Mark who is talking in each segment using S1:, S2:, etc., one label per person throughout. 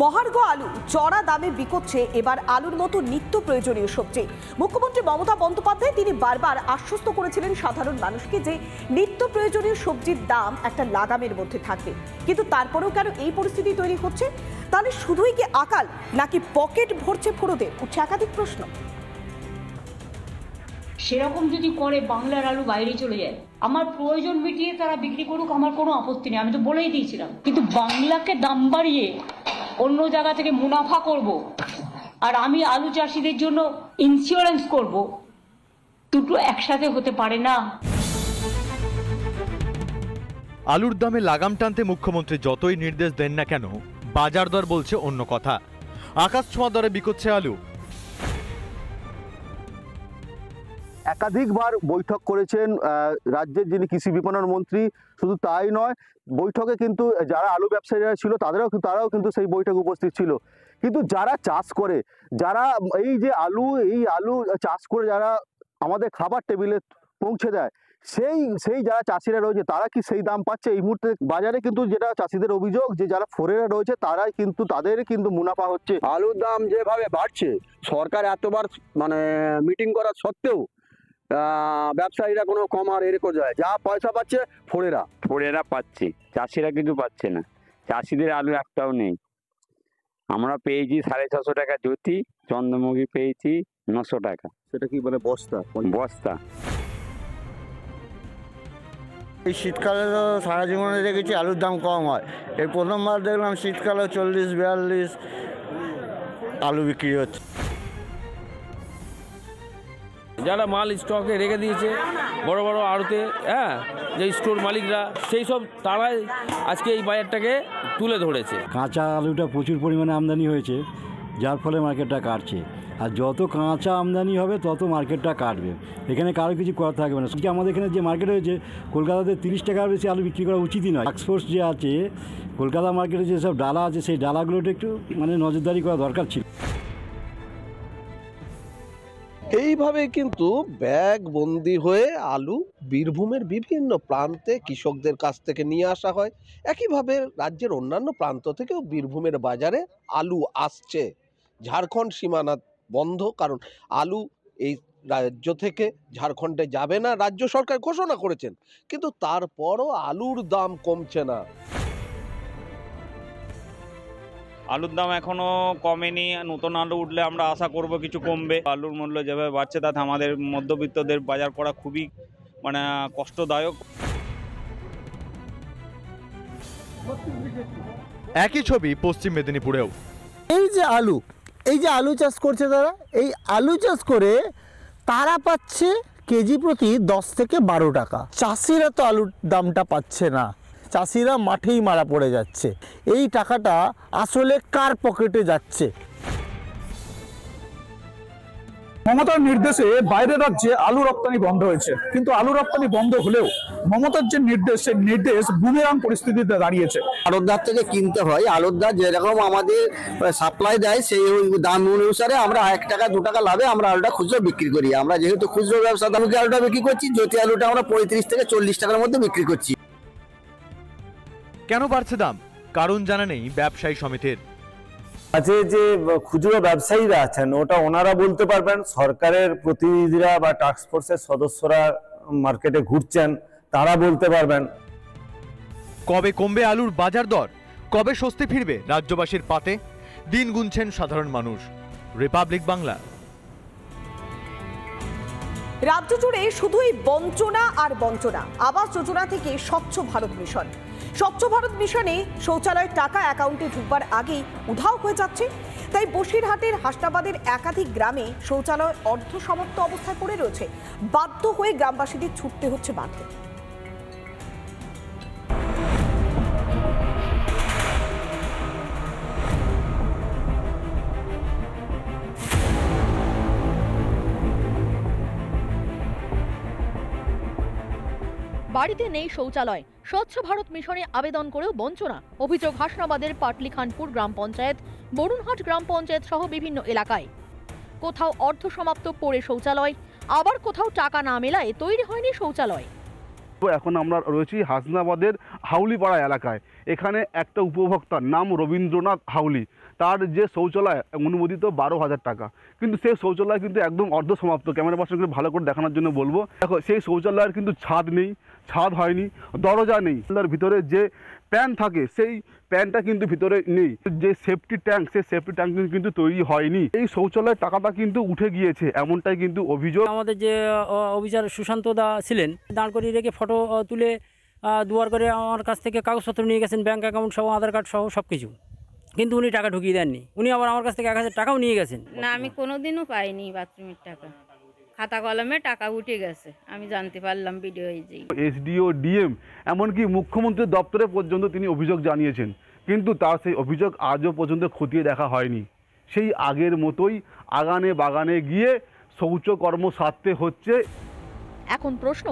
S1: মহার্ঘ আলু চড়া দামে বিকোচ্ছে এবার আলুর মতো নিত্য প্রয়োজনীয় সবজি। মুখ্যমন্ত্রী মমতা বন্দ্যোপাধ্যায় তিনি বারবার আশ্বস্ত করেছিলেন সাধারণ মানুষকে যে নিত্য প্রয়োজনীয় সবজির দাম একটা লাগামের মধ্যে থাকবে, কিন্তু তারপরেও কেন এই পরিস্থিতি তৈরি হচ্ছে? তাহলে শুধুই কি আকাল নাকি পকেট ভরছে ফোড়দের? উঠছে একাধিক প্রশ্ন।
S2: সেরকম যদি করে বাংলার আলু বাইরে চলে যায়, আমার প্রয়োজন মিটিয়ে তারা বিক্রি করুক, আমার কোনো আপত্তি নেই, আমি তো বলেই দিয়েছিলাম। কিন্তু বাংলাকে দাম বাড়িয়ে অন্য জায়গা থেকে মুনাফা করব আর আমি আলু চাষিদের জন্য ইন্স্যুরেন্স করব, দুটো একসাথে হতে পারে না।
S3: আলুর দামে লাগাম টানতে মুখ্যমন্ত্রী যতই নির্দেশ দেন না কেন, বাজার দর বলছে অন্য কথা। আকাশ ছোঁয়া দরে বিকোচ্ছে আলু।
S4: একাধিকবার বৈঠক করেছেন রাজ্যের যিনি কৃষি বিপণন মন্ত্রী। শুধু তাই নয়, বৈঠকে কিন্তু যারা আলু ব্যবসায়ীরা ছিল তারাও কিন্তু সেই বৈঠকে উপস্থিত ছিল। কিন্তু যারা চাষ করে, যারা এই আলু চাষ করে যারা আমাদের খাবার টেবিলে পৌঁছে দেয়, সেই যারা চাষিরা রয়েছে তারা কি সেই দাম পাচ্ছে? এই মুহূর্তে বাজারে কিন্তু যেটা চাষিদের অভিযোগ যে যারা ফোরেরা রয়েছে তারাই কিন্তু তাদের কিন্তু মুনাফা হচ্ছে।
S5: আলুর দাম যেভাবে বাড়ছে, সরকার এতবার মিটিং করার সত্ত্বেও ব্যবসায়ীরা কোনো কম আর এর করে যায়, যা পয়সা পাচ্ছে ফোরেরা পাচ্ছে, চাষিরা কিন্তু পাচ্ছে না। চাষিদের আলু একটাও নেই। আমরা পেয়েছি 650 টাকা জ্যোতি, চন্দ্রমুখী পেয়েছি 900 টাকা।
S4: সেটা কি মানে বস্তা?
S6: এই শীতকালে তো সারা জীবনে দেখেছি আলুর দাম কম হয়, এই প্রথমবার দেখলাম শীতকালে 40-42 আলু বিক্রি হচ্ছে।
S7: যারা মাল স্টকে রেখে দিয়েছে বড় বড় আড়তে, যে স্টোর মালিকরা, সেই সব তারাই আজকে এই বাজারটাকে তুলে ধরেছে।
S8: কাঁচা আলুটা প্রচুর পরিমাণে আমদানি হয়েছে, যার ফলে মার্কেটটা কাটছে। আর যত কাঁচা আমদানি হবে তত মার্কেটটা কাটবে, এখানে কারো কিছু করা থাকবে না। আমাদের এখানে যে মার্কেট হয়েছে, কলকাতাতে 30 টাকার বেশি আলু বিক্রি করা উচিতই নয়। এক্সপোর্ট যে আছে কলকাতা মার্কেটে, যেসব ডালা আছে সেই ডালাগুলোটা একটু নজরদারি করা দরকার ছিল।
S9: এইভাবে কিন্তু ব্যাগ বন্দি হয়ে আলু বীরভূমের বিভিন্ন প্রান্তে কৃষকদের কাছ থেকে নিয়ে আসা হয়। একইভাবে রাজ্যের অন্যান্য প্রান্ত থেকেও বীরভূমের বাজারে আলু আসছে। ঝাড়খণ্ড সীমানা বন্ধ, কারণ আলু এই রাজ্য থেকে ঝাড়খণ্ডে যাবে না, রাজ্য সরকার ঘোষণা করেছেন, কিন্তু তারপরও আলুর দাম কমছে না।
S10: আলুর দাম এখনো কমেনি। নতুন আলু উঠলে আমরা আশা করব কিছু কমবে। আলুর মূল্য যেভাবে বাড়ছে তাতে আমাদের মধ্যবিত্তদের বাজার করা খুবই কষ্টদায়ক।
S3: একই ছবি পশ্চিম মেদিনীপুরেও।
S11: এই যে আলু চাষ করছে তারা, এই আলু চাষ করে তারা পাচ্ছে কেজি প্রতি 10 থেকে 12 টাকা। চাষিরা তো আলুর দামটা পাচ্ছে না, চাষিরা মাঠেই মারা পড়ে যাচ্ছে। এই টাকাটা আসলে কার পকেটে যাচ্ছে?
S12: মমতার নির্দেশে বাইরের রাজ্যে আলু রপ্তানি বন্ধ হয়েছে, কিন্তু আলু রপ্তানি বন্ধ হলেও মমতার যে নির্দেশ, সেই নির্দেশ বুমেরাং পরিস্থিতিতে দাঁড়িয়েছে।
S6: আড়তদার থেকে কিনতে হয়, আড়তদার যেরকম আমাদের সাপ্লাই দেয় সেই দাম অনুসারে আমরা 1 টাকা 2 টাকা লাভে আমরা আলুটা খুচরো বিক্রি করি। আমরা যেহেতু খুচরো ব্যবসা দামে আলুটা বিক্রি করছি, জ্যোতি আলুটা আমরা 35 থেকে 40 টাকার মধ্যে বিক্রি করছি।
S3: কেন বাড়ছে দাম? কারণ জানা নেই ব্যবসায়ী সমিতির।
S13: আছে যে খুচরো ব্যবসায়ীরা আছেন, ওনারা বলতে পারবেন। সরকারের প্রতিনিধিরা বা টাস্ক ফোর্সের সদস্যরা মার্কেটে ঘুরছেন, তারা বলতে পারবেন।
S3: কবে কমবে আলুর বাজার দর? কবে স্বস্তি ফিরবে রাজ্যবাসীর পাতে? দিন গুনছেন সাধারণ মানুষ। রিপাবলিক বাংলা।
S1: রাজ্য জুড়ে শুধুই বঞ্চনা আর বঞ্চনা। আবাস যোজনা থেকে স্বচ্ছ ভারত মিশন, স্বচ্ছ ভারত মিশনে শৌচালয়ের টাকা অ্যাকাউন্টে ঢুকবার আগেই উধাও হয়ে যাচ্ছে। তাই বসিরহাটের হাসনাবাদের একাধিক গ্রামে শৌচালয় অর্ধসমাপ্ত অবস্থায় পড়ে রয়েছে। বাধ্য হয়ে গ্রামবাসীদের ছুটতে হচ্ছে বাঁধতে।
S14: বাড়িতে নেই শৌচালয়, স্বচ্ছ ভারত মিশনে আবেদন করেও বঞ্চনা। অভিযোগ হাসনাবাদের পাটলিখানপুর গ্রাম পঞ্চায়েত, বরুণহাট গ্রাম পঞ্চায়েত সহ বিভিন্ন এলাকায়। কোথাও অর্ধসমাপ্ত পড়ে শৌচালয়, আবার কোথাও টাকা না মেলায় তৈরি হয়নি শৌচালয়।
S15: এখন আমরা রয়েছি হাসনাবাদের হাউলিপাড়া এলাকায়। এখানে একটা উপভোক্তার নাম রবীন্দ্রনাথ হাউলি, তার যে শৌচালয় অনুমোদিত 12,000 টাকা, কিন্তু সেই শৌচালয় কিন্তু একদম অর্ধসমাপ্ত। ক্যামেরা পার্সনকে ভালো করে দেখানোর জন্য বলবো, দেখো সেই শৌচালয়ের কিন্তু ছাদ নেই, ছাদ হয়নি, দরজা নেই, তার ভিতরে যে প্যান থাকে সেই প্যানটা কিন্তু ভিতরে নেই, যে সেফটি ট্যাঙ্ক সেই সেফটি ট্যাঙ্ক কিন্তু তৈরি হয়নি। এই শৌচালয়ের টাকাটা কিন্তু উঠে গিয়েছে, এমনটাই কিন্তু অভিযোগ।
S16: আমাদের যে অফিসার সুশান্ত দা ছিলেন, দাঁড় করিয়ে রেখে ফটো তুলে দুয়ার করে আমার কাছ থেকে কাগজপত্র নিয়ে গেছেন, ব্যাঙ্ক অ্যাকাউন্ট সহ, আধার কার্ড সহ সব কিছু, কিন্তু উনি টাকা ঢুকিয়ে দেননি। উনি আবার আমার কাছ থেকে 1,000 টাকাও নিয়ে গেছেন।
S17: না, আমি কোনোদিনও পাইনি বাথরুমের টাকা, খাতা কলমে টাকা উঠে গেছে, আমি জানতে পারলাম ভিডিও।
S15: এসডিও, ডিএম, এমনকি মুখ্যমন্ত্রীর দপ্তরে পর্যন্ত তিনি অভিযোগ জানিয়েছেন, কিন্তু তার সেই অভিযোগ আজও পর্যন্ত খতিয়ে দেখা হয়নি। সেই আগের মতোই আগানে বাগানে গিয়ে শৌচকর্ম সারতে হচ্ছে।
S14: এখন প্রশ্ন,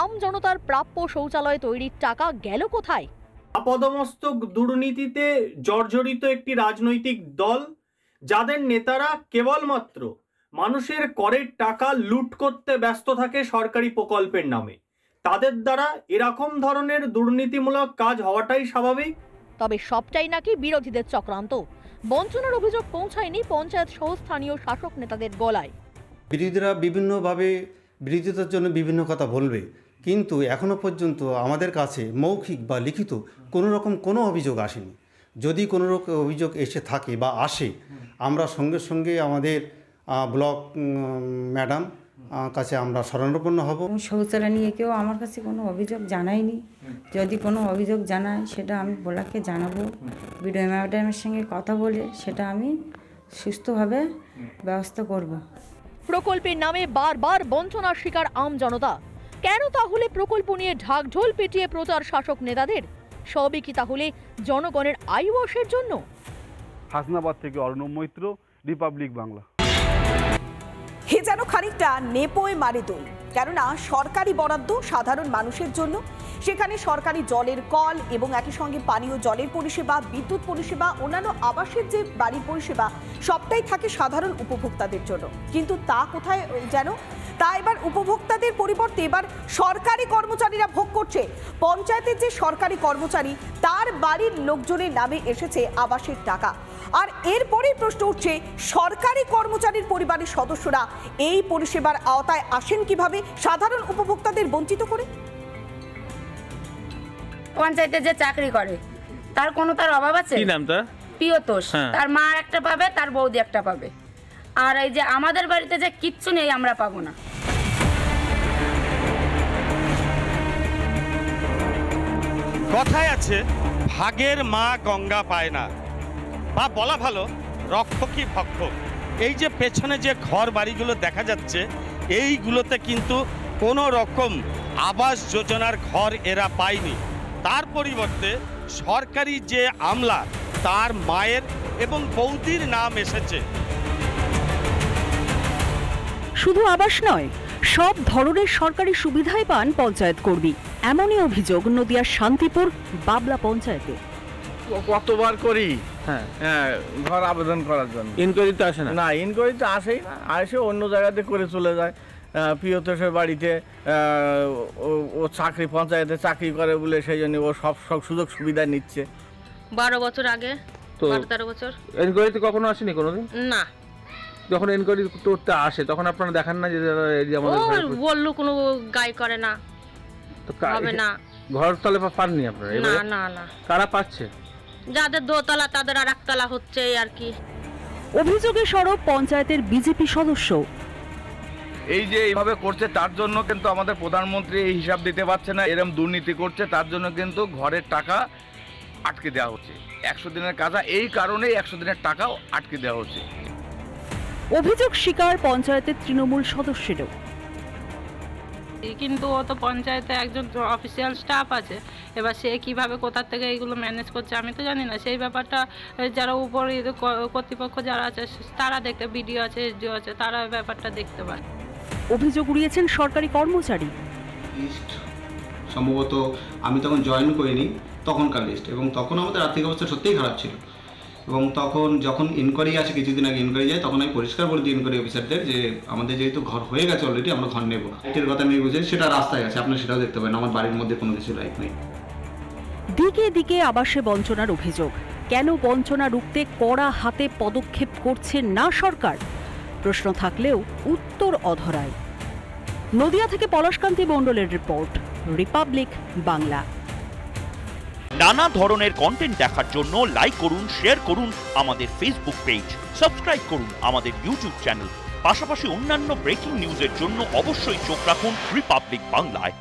S14: আম জনতার প্রাপ্য শৌচালয় তৈরির টাকা গেল কোথায়?
S18: আপদমস্তক দুর্নীতিতে জর্জরিত একটি রাজনৈতিক দল, যাদের নেতারা কেবলমাত্র মানুষের করের টাকা লুট করতে ব্যস্ত থাকে সরকারি প্রকল্পের নামে, তাদের দ্বারা এরকম ধরনের দুর্নীতিমূলক কাজ হওয়াটাই স্বাভাবিক।
S14: তবে সবটাই নাকি বিরোধীদের চক্রান্ত। বঞ্চনার অভিযোগ পৌঁছায়নি পঞ্চায়েত সহ স্থানীয় শাসক নেতাদের গলায়।
S19: বিরোধীরা বিভিন্নভাবে বিরোধিতার জন্য বিভিন্ন কথা বলবে, কিন্তু এখনও পর্যন্ত আমাদের কাছে মৌখিক বা লিখিত কোনো রকম কোনো অভিযোগ আসেনি। যদি কোনো রকম অভিযোগ এসে থাকে বা আসে, আমরা সঙ্গে সঙ্গে আমাদের ব্লক ম্যাডাম কাছে আমরা শরণাপন্ন হব।
S20: শৌচালয় নিয়ে কেউ আমার কাছে কোনো অভিযোগ জানায়নি। যদি কোনো অভিযোগ জানায় সেটা আমি ব্লককে জানাবো, বিডিও ম্যাডামের সঙ্গে কথা বলে সেটা আমি সুস্থভাবে ব্যবস্থা করব।
S14: প্রকল্পের নামে বারবার বঞ্চনার শিকার আম জনতা। কেন তাহলে প্রকল্প নিয়ে ঢাকঢোল পেটিয়ে প্রচার শাসক নেতাদের? সবই কি তাহলে জনগণের আয়ুষের জন্য?
S15: হাসনাবাদ থেকে অর্ণব মৈত্র, রিপাবলিক বাংলা।
S1: হে যেন খানিকটা নেপোয় মারে দই, কেননা সরকারি বরাদ্দ সাধারণ মানুষের জন্য, সেখানে সরকারি জলের কল এবং একই সঙ্গে পানীয় জলের পরিষেবা, বিদ্যুৎ পরিষেবা, অন্যান্য আবাসের যে বাড়ির পরিষেবা সবটাই থাকে সাধারণ উপভোক্তাদের জন্য। কিন্তু তা কোথায় যেন? তা এবার উপভোক্তাদের পরিবর্তে এবার সরকারি কর্মচারীরা ভোগ করছে। পঞ্চায়েতের যে সরকারি কর্মচারী, তার বাড়ির লোকজনের নামে এসেছে আবাসের টাকা। আর এরপরেই প্রশ্ন উঠছে, সরকারি কর্মচারীর পরিবারের সদস্যরা এই পরিষেবার আওতায় আসেন কিভাবে, সাধারণ উপভোক্তাদের বঞ্চিত করে?
S17: পঞ্চায়েতে যে চাকরি করে তার কোনো তার অভাব আছে?
S7: কি নাম তার?
S17: প্রিয়তোষ। তার মা একটা পাবে, তার বৌদি একটা পাবে। আর এই যে আমাদের বাড়িতে যে কিচ্ছু নেই, আমরা পাবো না।
S21: কথায় আছে, ভাগের মা গঙ্গা পায় না, বা বলা ভালো রক্ষকই ভক্ষক। এই যে পেছনে যে ঘর বাড়িগুলো দেখা যাচ্ছে, এইগুলোতে কিন্তু কোনো রকম আবাস যোজনার ঘর এরা পায়নি। তার পরিবর্তে সরকারি যে আমলা, তার মায়ের এবং বৌদির নাম এসেছে।
S22: শুধু আবাস নয়, সব ধরনের সরকারি সুবিধাই পান পঞ্চায়েত কর্মী। এমনই অভিযোগ নদিয়ার শান্তিপুর বাবলা পঞ্চায়েতে।
S23: কতবার করি ঘর আবেদন করার জন্য,
S7: ইনকোয়ারি তো আসে না।
S23: না, ইনকোয়ারি তো আসেই না, আসে অন্য জায়গাতে করে চলে যায়। প্রিয়তোষের বাড়িতে ও চাকরি, পঞ্চায়েতে চাকরি করে বলে সেই জন্য ও সব সুযোগ সুবিধা নিচ্ছে।
S17: 12 বছর আগে, 12-13 বছর।
S7: ইনকোয়ারি তো কখনো আসেনি কোনোদিন?
S17: না।
S7: যখন ইনকোয়ারি করতে আসে তখন আপনারা দেখান না যে
S17: বললো কোনো গাই করে না, হবে না।
S7: ঘর তলে পাননি আপনারা?
S17: না না না।
S7: কারা পাচ্ছে?
S17: যাদের দোতলা তাদের আর একতলা হচ্ছে আর কি।
S22: অভিযোগে সরব পঞ্চায়েতের বিজেপি সদস্য।
S23: এই যে এইভাবে করছে তার জন্য কিন্তু আমাদের প্রধানমন্ত্রী এই হিসাব দিতে পারছে না, এরকম দুর্নীতি করছে, তার জন্য কিন্তু ঘরের টাকা আটকে দেওয়া হচ্ছে। 100 দিনের কাজা, এই কারণেই 100 দিনের টাকাও আটকে দেওয়া হচ্ছে।
S22: অভিযোগ স্বীকার পঞ্চায়েতের তৃণমূল সদস্যেরও।
S24: কিন্তু ও তো পঞ্চায়েতে একজন অফিসিয়াল স্টাফ আছে, এবার সে কিভাবে কোথা থেকে এইগুলো ম্যানেজ করছে আমি তো জানি না। সেই ব্যাপারটা যারা উপরে কর্তৃপক্ষ যারা আছে তারা দেখতে, বিডিও আছে, এসডিও আছে, তারা ব্যাপারটা দেখতে পায়।
S22: অভিযোগ উড়িয়েছেন সরকারি কর্মচারী।
S25: লিস্ট সম্ভবত আমি তখন জয়েন করিনি, তখনকার লিস্ট, এবং তখন আমাদের আর্থিক অবস্থা সত্যিই খারাপ ছিল। এবং তখন যখন ইনকোয়ারি আসে, কিছুদিন আগে ইনকোয়ারি যায়, তখন আমি পরিষ্কার বলে দিই ইনকোয়ারি অফিসারদের যে আমাদের যেহেতু ঘর হয়ে গেছে অলরেডি, আমরা ঘর নেব না। এটার কথা আমি বুঝে সেটা রাস্তায় আছে, আপনারা সেটাও দেখতে পারেন, আমার বাড়ির মধ্যে কোনো কিছু লাইট নেই।
S22: দিকে দিকে আবাসে বঞ্চনার অভিযোগ। কেন বঞ্চনা রুখতে কড়া হাতে পদক্ষেপ করছে না সরকার? প্রশ্ন থাকলেও উত্তর অধরায়। নদিয়া থেকে পলাশকান্তি মণ্ডলের রিপোর্ট, রিপাবলিক বাংলা।
S2: নানা ধরনের কন্টেন্ট দেখার জন্য লাইক করুন, শেয়ার করুন আমাদের ফেসবুক পেজ, সাবস্ক্রাইব করুন আমাদের ইউটিউব চ্যানেল। পাশাপাশি অন্যান্য ব্রেকিং নিউজের জন্য অবশ্যই চোখ রাখুন রিপাবলিক বাংলায়।